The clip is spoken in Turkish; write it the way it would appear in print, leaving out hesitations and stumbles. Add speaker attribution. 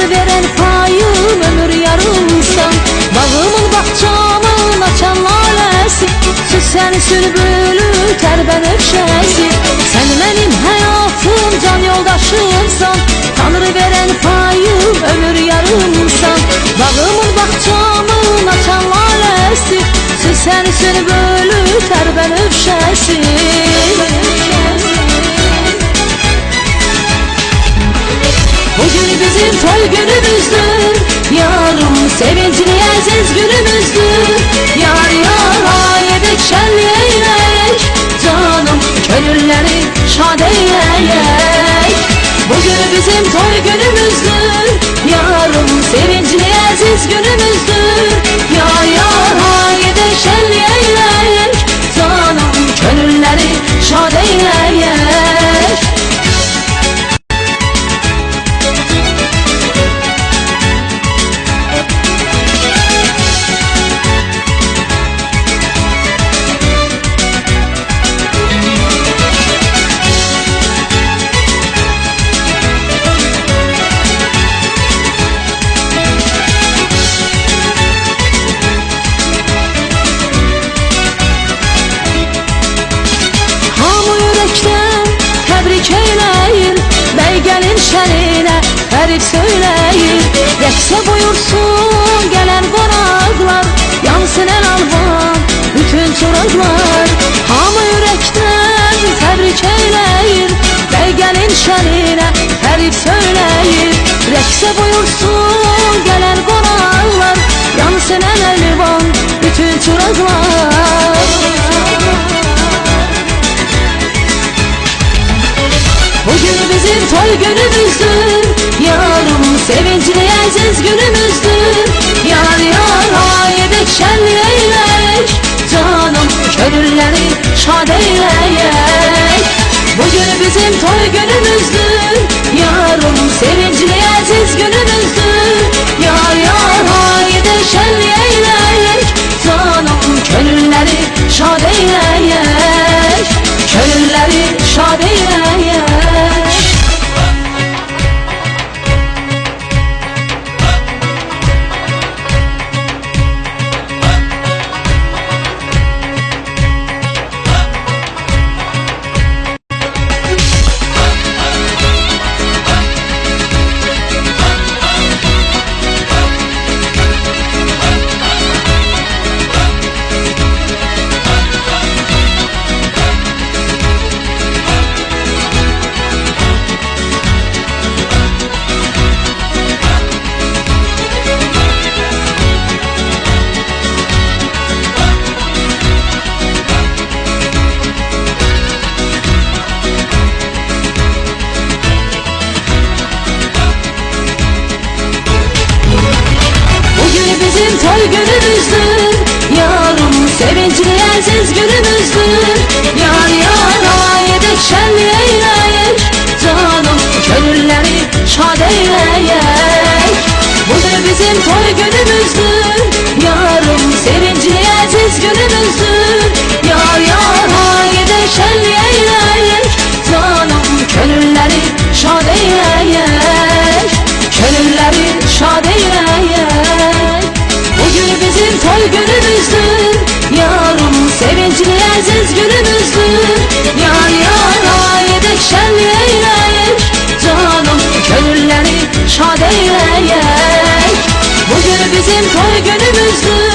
Speaker 1: Tanrı veren payım ömür yarımsan. Bağımın bahçamın açan lalesi, süsen sülbülü terben öpşesi. Sen benim hayatım, can yoldaşımsan. Tanrı veren payım ömür yarımsan. Bağımın bahçamın açan lalesi, süsen sülbülü terben öpşesi. Bugün bizim toy günümüzdür, yarım sevincli aziz günümüzdür. Yar yar ayedek şenleyek, canım gönülleri şad eyleyek. Bugün bizim toy günümüzdür, yarım sevincli aziz günümüzdür. Yar yar ayedek şenleyek, canım gönülleri şad eyleyek. Şenine ferit söyleyin, rəqsə buyursun gelen qonaqlar. Yansın el alvan bütün çoraqlar. Hamı ürəkdən təbrik eyleyin, bəy gəlin şenine ferit söyleyin, rəqsə buyursun gelen qonaqlar. Yansın el alvan bütün çoraqlar. Bugün bizim toy günümüzdür, yarım sevincli aziz günümüzdür. Yar yar ayedek şenleyek, canım gönülleri şad eyleyek. Bugün bizim toy günümüzdür, yarım sevincli aziz günümüzdür. Yar yar ayedek şenleyek, canım gönülleri şad eyleyek. Gönülleri şad eyleyek. Bizim toy günümüzdür, yarım sevincli aziz günümüzdür. Yar yar ayedek şenleyek, canım gönülleri şad eyleyek. Bugün bizim toy günümüzdür, yarım sevincli aziz günümüzdür. Yar yar ayedek şenleyek, canım gönülleri şad eyleyek. Gönülleri şad eyleyek. Bugün bizim toy günümüzdür, yarım sevincli aziz günümüzdür. Yar yar ayedek şenleyek, canım gönülleri şad eyleyek. Bugün bizim toy günümüzdür.